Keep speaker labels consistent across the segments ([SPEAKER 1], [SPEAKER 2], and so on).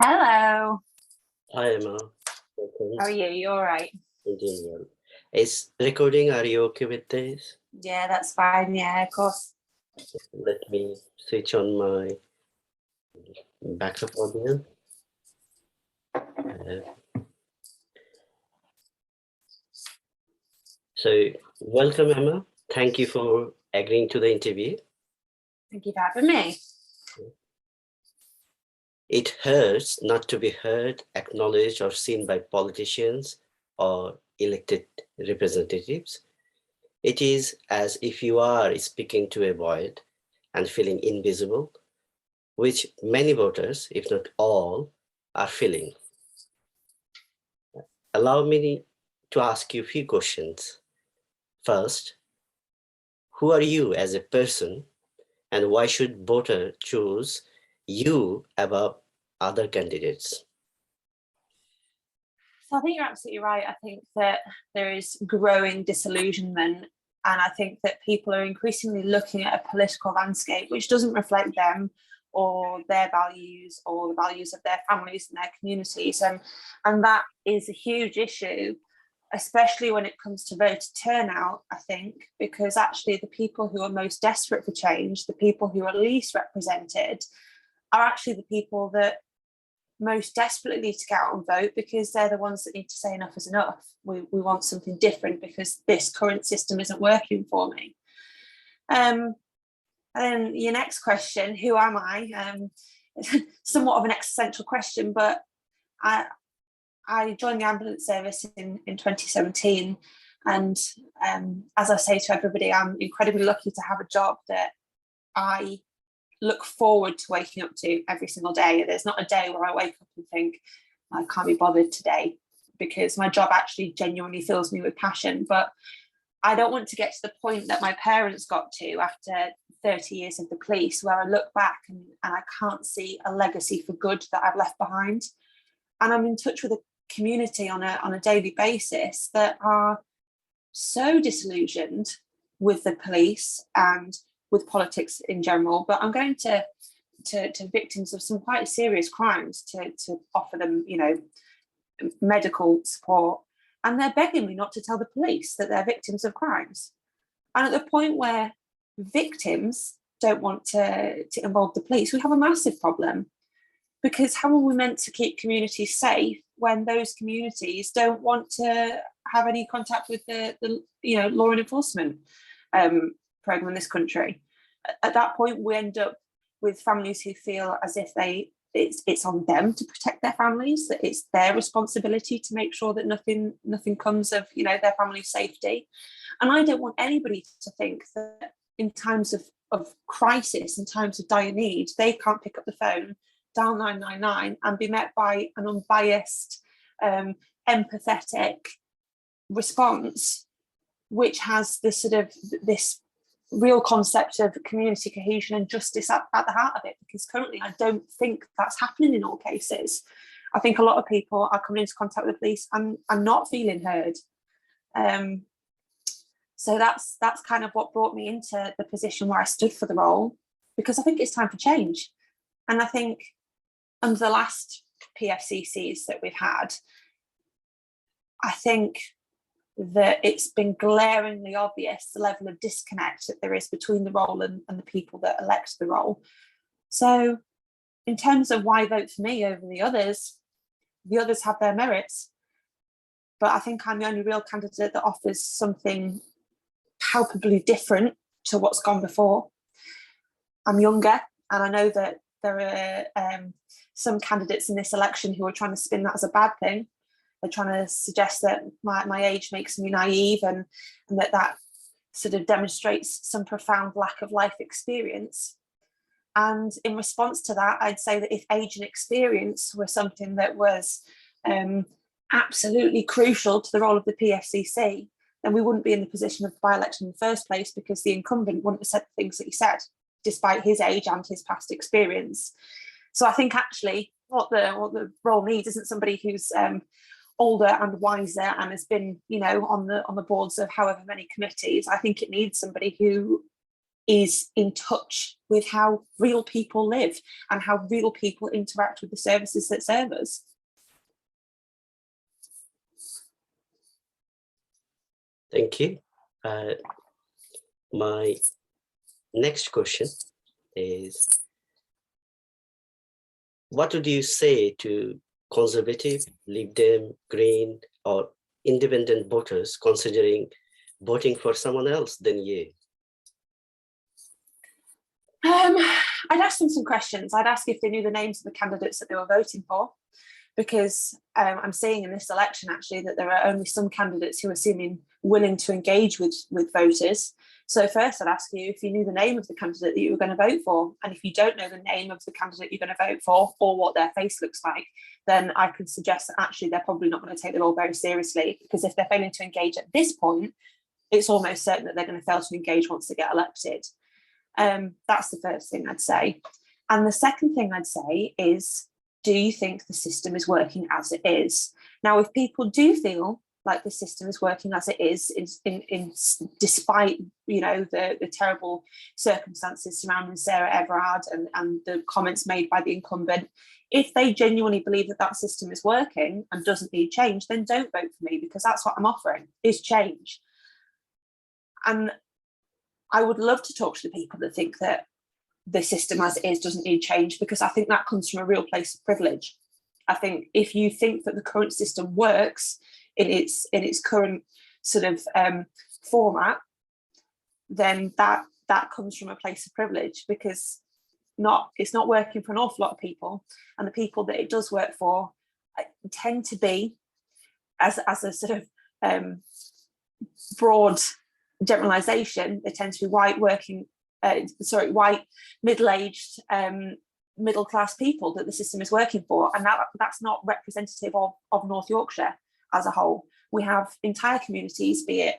[SPEAKER 1] Hello.
[SPEAKER 2] Hi, Emma.
[SPEAKER 1] How are
[SPEAKER 2] Welcome.
[SPEAKER 1] you? You all right?
[SPEAKER 2] I'm doing well. Is recording, are you okay with this?
[SPEAKER 1] Yeah, that's fine. Yeah, of course.
[SPEAKER 2] Let me switch on my backup audio. Uh, welcome, Emma. Thank you for agreeing to the interview.
[SPEAKER 1] Thank you for having me.
[SPEAKER 2] It hurts not to be heard, acknowledged, or seen by politicians or elected representatives. It is as if you are speaking to a void and feeling invisible, which many voters, if not all, are feeling. Allow me to ask you a few questions. First, who are you as a person, and why should voters choose you above other candidates?
[SPEAKER 1] So I think you're absolutely right. I think that there is growing disillusionment, and I think that people are increasingly looking at a political landscape which doesn't reflect them or their values or the values of their families and their communities. And that is a huge issue, especially when it comes to voter turnout, I think, because actually the people who are most desperate for change, the people who are least represented, are actually the people that most desperately need to get out and vote, because they're the ones that need to say enough is enough. We want something different because this current system isn't working for me. And then your next question, who am I? Somewhat of an existential question, but I joined the ambulance service in 2017. And as I say to everybody, I'm incredibly lucky to have a job that I look forward to waking up to every single day. There's not a day where I wake up and think, I can't be bothered today, because my job actually genuinely fills me with passion. But I don't want to get to the point that my parents got to after 30 years of the police, where I look back and I can't see a legacy for good that I've left behind. And I'm in touch with a community on a daily basis that are so disillusioned with the police and with politics in general. But I'm going to victims of some quite serious crimes to offer them, medical support, and they're begging me not to tell the police that they're victims of crimes. And at the point where victims don't want to involve the police, we have a massive problem, because how are we meant to keep communities safe when those communities don't want to have any contact with the law and enforcement program in this country? At that point, we end up with families who feel as if it's on them to protect their families, that it's their responsibility to make sure that nothing comes of their family's safety. And I don't want anybody to think that in times of crisis, in times of dire need, they can't pick up the phone, dial 999 and be met by an unbiased, empathetic response, which has this real concept of community cohesion and justice at the heart of it. Because currently I don't think that's happening in all cases. I think a lot of people are coming into contact with the police and not feeling heard. So that's kind of what brought me into the position where I stood for the role, because I think it's time for change. And I think under the last PFCCs that we've had, I think that it's been glaringly obvious the level of disconnect that there is between the role and the people that elect the role. So in terms of why vote for me over the others have their merits, but I think I'm the only real candidate that offers something palpably different to what's gone before. I'm younger, and I know that there are some candidates in this election who are trying to spin that as a bad thing. They're trying to suggest that my age makes me naive, and that sort of demonstrates some profound lack of life experience. And in response to that, I'd say that if age and experience were something that was absolutely crucial to the role of the PFCC, then we wouldn't be in the position of the by-election in the first place, because the incumbent wouldn't have said the things that he said, despite his age and his past experience. So I think actually what the role needs isn't somebody who's older and wiser and has been, on the boards of however many committees. I think it needs somebody who is in touch with how real people live and how real people interact with the services that serve us.
[SPEAKER 2] Thank you. My next question is, what would you say to conservative, Lib Dem, Green, or independent voters considering voting for someone else than you?
[SPEAKER 1] I'd ask them some questions. I'd ask if they knew the names of the candidates that they were voting for, because I'm seeing in this election actually that there are only some candidates who are seeming willing to engage with voters. So first I'd ask you if you knew the name of the candidate that you were going to vote for. And if you don't know the name of the candidate you're going to vote for or what their face looks like, then I can suggest that actually they're probably not going to take the role very seriously, because if they're failing to engage at this point, it's almost certain that they're going to fail to engage once they get elected. That's the first thing I'd say. And the second thing I'd say is, do you think the system is working as it is? Now, if people do feel like the system is working as it is, despite the terrible circumstances surrounding Sarah Everard and the comments made by the incumbent, if they genuinely believe that that system is working and doesn't need change, then don't vote for me, because that's what I'm offering, is change. And I would love to talk to the people that think that the system as it is doesn't need change, because I think that comes from a real place of privilege. I think if you think that the current system works in its current sort of format, then that comes from a place of privilege, because it's not working for an awful lot of people, and the people that it does work for tend to be, as a sort of broad generalization, they tend to be white middle-aged middle-class people that the system is working for, and that's not representative of North Yorkshire as a whole. We have entire communities, be it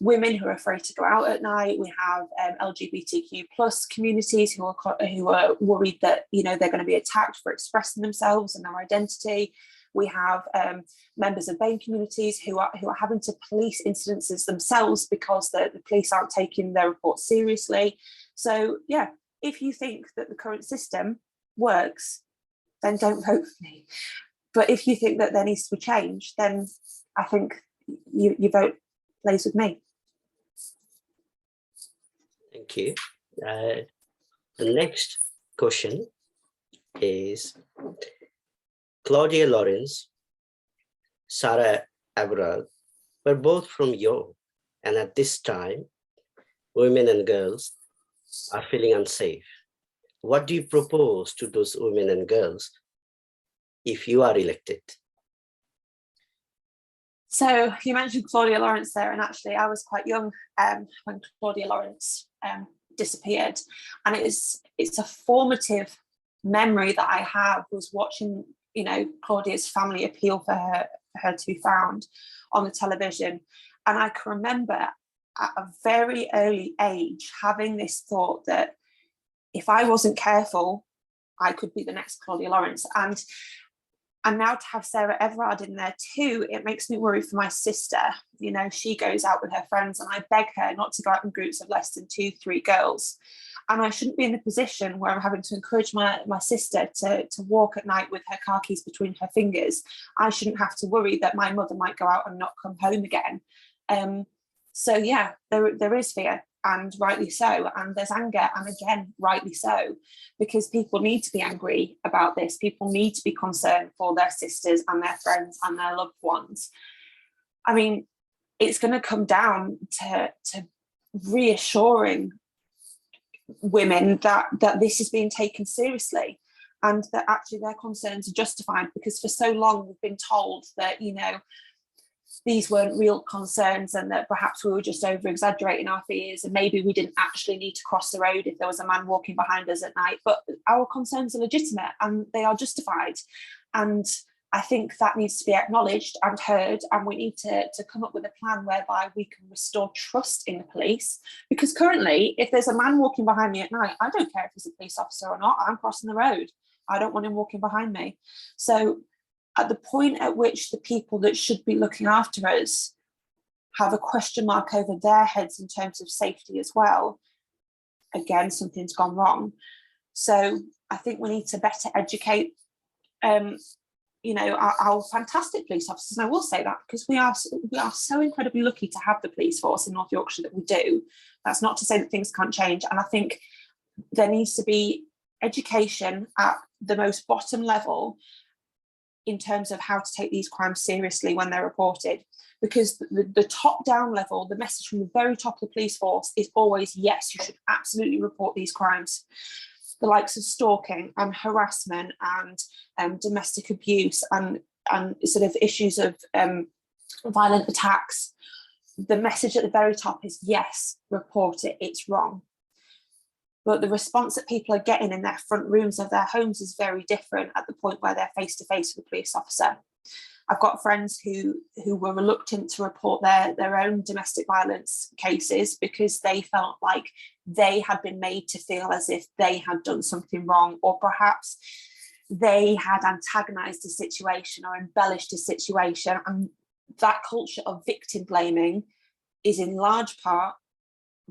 [SPEAKER 1] women who are afraid to go out at night. We have LGBTQ plus communities who are worried that they're going to be attacked for expressing themselves and their identity. We have members of BAME communities who are having to police incidences themselves because the police aren't taking their reports seriously. So yeah, if you think that the current system works, then don't vote for me. But if you think that there needs to be change, then I think your vote lays with me.
[SPEAKER 2] Thank you. The next question is, Claudia Lawrence, Sarah Everard were both from York, and at this time, women and girls are feeling unsafe. What do you propose to those women and girls if you are elected?
[SPEAKER 1] So you mentioned Claudia Lawrence there, and actually I was quite young when Claudia Lawrence disappeared, and it's a formative memory that I have, was watching Claudia's family appeal for her to be found on the television. And I can remember at a very early age having this thought that if I wasn't careful, I could be the next Claudia Lawrence. And now to have Sarah Everard in there too, it makes me worry for my sister. She goes out with her friends, and I beg her not to go out in groups of less than 2-3 girls. And I shouldn't be in a position where I'm having to encourage my sister to walk at night with her car keys between her fingers. I shouldn't have to worry that my mother might go out and not come home again. So yeah, there is fear, and rightly so. And there's anger, and again, rightly so, because people need to be angry about this. People need to be concerned for their sisters and their friends and their loved ones. I mean, it's going to come down to reassuring women that this is being taken seriously, and that actually their concerns are justified, because for so long we've been told that these weren't real concerns, and that perhaps we were just over exaggerating our fears, and maybe we didn't actually need to cross the road if there was a man walking behind us at night. But our concerns are legitimate and they are justified, and I think that needs to be acknowledged and heard, and we need to come up with a plan whereby we can restore trust in the police. Because currently, if there's a man walking behind me at night, I don't care if he's a police officer or not, I'm crossing the road. I don't want him walking behind me. So at the point at which the people that should be looking after us have a question mark over their heads in terms of safety as well, again, something's gone wrong. So I think we need to better educate our fantastic police officers. And I will say that because we are so incredibly lucky to have the police force in North Yorkshire that we do. That's not to say that things can't change. And I think there needs to be education at the most bottom level in terms of how to take these crimes seriously when they're reported. Because the top down level, the message from the very top of the police force is always, yes, you should absolutely report these crimes. The likes of stalking and harassment and domestic abuse and sort of issues of violent attacks. The message at the very top is, yes, report it, it's wrong. But the response that people are getting in their front rooms of their homes is very different at the point where they're face to face with a police officer. I've got friends who were reluctant to report their own domestic violence cases because they felt like they had been made to feel as if they had done something wrong, or perhaps they had antagonized a situation or embellished a situation. And that culture of victim blaming is in large part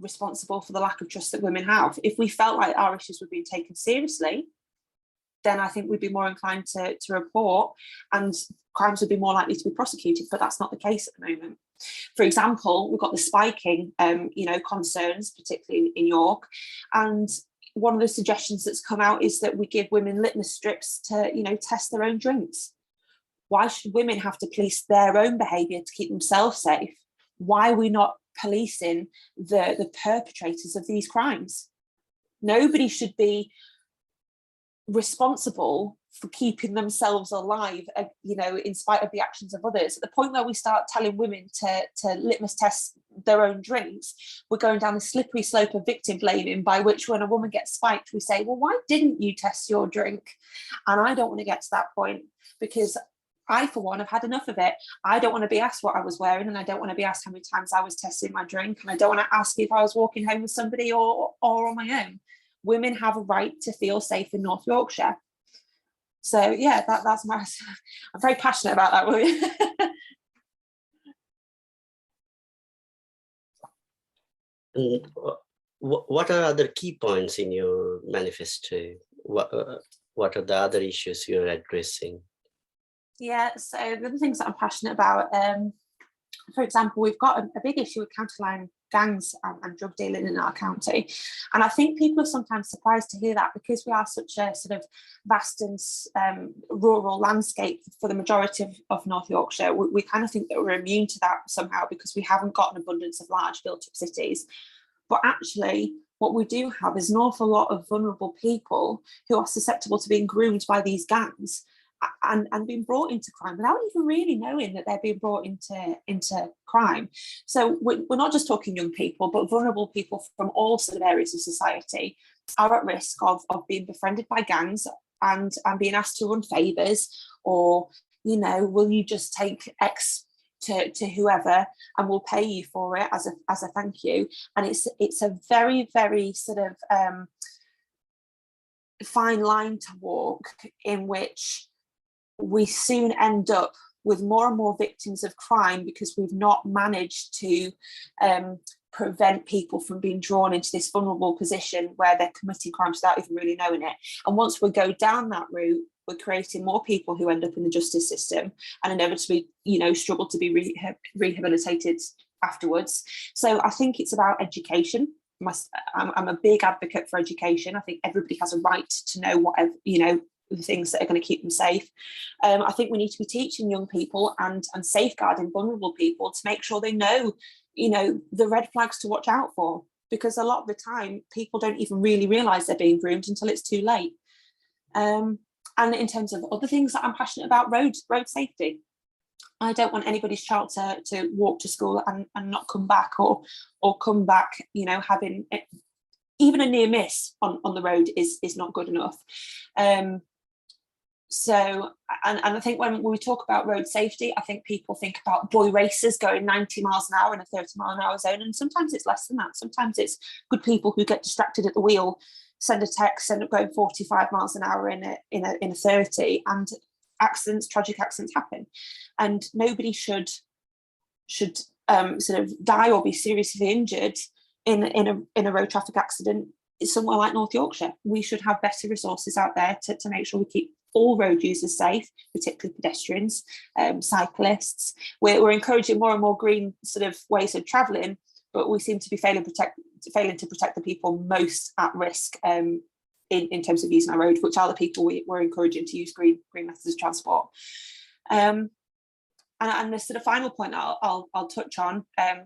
[SPEAKER 1] responsible for the lack of trust that women have. If we felt like our issues were being taken seriously, then I think we'd be more inclined to report, and crimes would be more likely to be prosecuted, but that's not the case at the moment. For example, we've got the spiking, concerns, particularly in York, and one of the suggestions that's come out is that we give women litmus strips to, test their own drinks. Why should women have to police their own behaviour to keep themselves safe? Why are we not policing the perpetrators of these crimes? Nobody should be responsible for keeping themselves alive, in spite of the actions of others. At the point where we start telling women to litmus test their own drinks, we're going down the slippery slope of victim blaming, by which when a woman gets spiked, we say, well, why didn't you test your drink? And I don't want to get to that point, because I, for one, have had enough of it. I don't want to be asked what I was wearing, and I don't want to be asked how many times I was testing my drink, and I don't want to ask if I was walking home with somebody or on my own. Women have a right to feel safe in North Yorkshire. So yeah, that's my. I'm very passionate about that, William.
[SPEAKER 2] What are other key points in your manifesto? What are the other issues you're addressing?
[SPEAKER 1] Yeah, so the other things that I'm passionate about, for example, we've got a big issue with counterline gangs and drug dealing in our county. And I think people are sometimes surprised to hear that, because we are such a sort of vast and rural landscape for the majority of North Yorkshire. We kind of think that we're immune to that somehow because we haven't got an abundance of large built-up cities. But actually, what we do have is an awful lot of vulnerable people who are susceptible to being groomed by these gangs and being brought into crime without even really knowing that they're being brought into crime. So we're not just talking young people, but vulnerable people from all sort of areas of society are at risk of being befriended by gangs and being asked to run favours, or, will you just take X to whoever and we'll pay you for it as a thank you. And it's a very, very sort of fine line to walk, in which we soon end up with more and more victims of crime because we've not managed to prevent people from being drawn into this vulnerable position where they're committing crimes without even really knowing it. And once we go down that route, we're creating more people who end up in the justice system and inevitably, struggle to be rehabilitated afterwards. So I think it's about education. I'm a big advocate for education. I think everybody has a right to know whatever, the things that are going to keep them safe. I think we need to be teaching young people and safeguarding vulnerable people to make sure they know, the red flags to watch out for, because a lot of the time people don't even really realise they're being groomed until it's too late. And in terms of other things that I'm passionate about, road safety. I don't want anybody's child to walk to school and not come back, or come back, having even a near miss on the road is not good enough. So, and I think when we talk about road safety, I think people think about boy racers going 90 miles an hour in a 30-mile-an-hour zone, and sometimes it's less than that. Sometimes it's good people who get distracted at the wheel, send a text, end up going 45 miles an hour in a 30, and tragic accidents happen. And nobody should sort of die or be seriously injured in a road traffic accident somewhere like North Yorkshire, we should have better resources out there to make sure we keep all road users safe, particularly pedestrians, cyclists. We're encouraging more and more green sort of ways of travelling, but we seem to be failing to protect the people most at risk in terms of using our road, which are the people we're encouraging to use green methods of transport. And the sort of final point I'll touch on,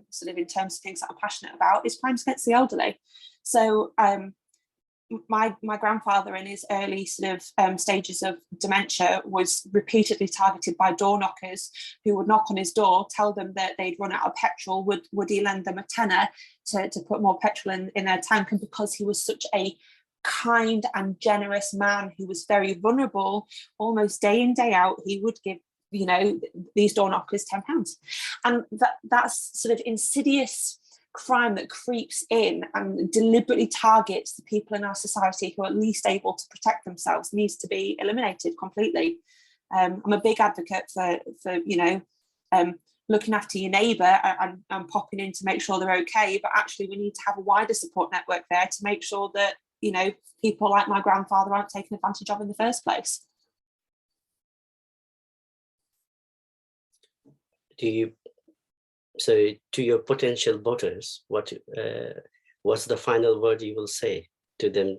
[SPEAKER 1] sort of in terms of things that I'm passionate about, is crimes against the elderly. So my grandfather, in his early sort of stages of dementia, was repeatedly targeted by door knockers who would knock on his door, tell them that they'd run out of petrol. Would he lend them a tenner to put more petrol in their tank? And because he was such a kind and generous man who was very vulnerable, almost day in, day out, he would give, you know, these door knockers £10. And that's sort of insidious crime that creeps in and deliberately targets the people in our society who are least able to protect themselves, needs to be eliminated completely. I'm a big advocate for you know, looking after your neighbour and popping in to make sure they're okay, but actually we need to have a wider support network there to make sure that, you know, people like my grandfather aren't taken advantage of in the first place.
[SPEAKER 2] So to your potential voters, what's the final word you will say to them?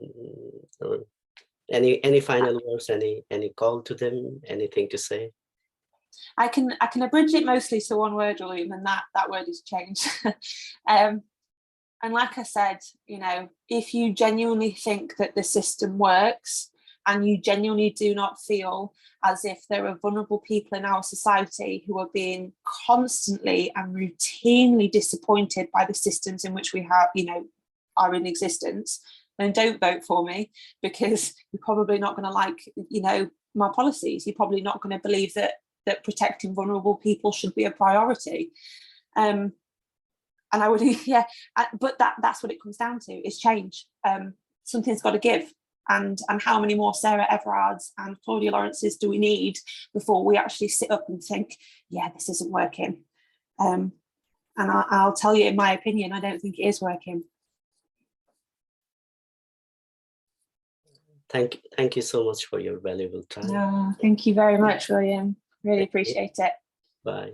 [SPEAKER 2] Any final words, any call to them, anything to say?
[SPEAKER 1] I can abridge it mostly to one word, William, and that word is change. And like I said, you know, if you genuinely think that the system works and you genuinely do not feel as if there are vulnerable people in our society who are being constantly and routinely disappointed by the systems in which we have, you know, are in existence, then don't vote for me, because you're probably not going to like, you know, my policies. You're probably not going to believe that protecting vulnerable people should be a priority. And I would, yeah, but that's what it comes down to, is change. Something's got to give. And how many more Sarah Everards and Claudia Lawrences do we need before we actually sit up and think, yeah, this isn't working? And I'll tell you, in my opinion, I don't think it is working.
[SPEAKER 2] Thank you so much for your valuable time.
[SPEAKER 1] Thank you very much, William. Really appreciate it.
[SPEAKER 2] Bye.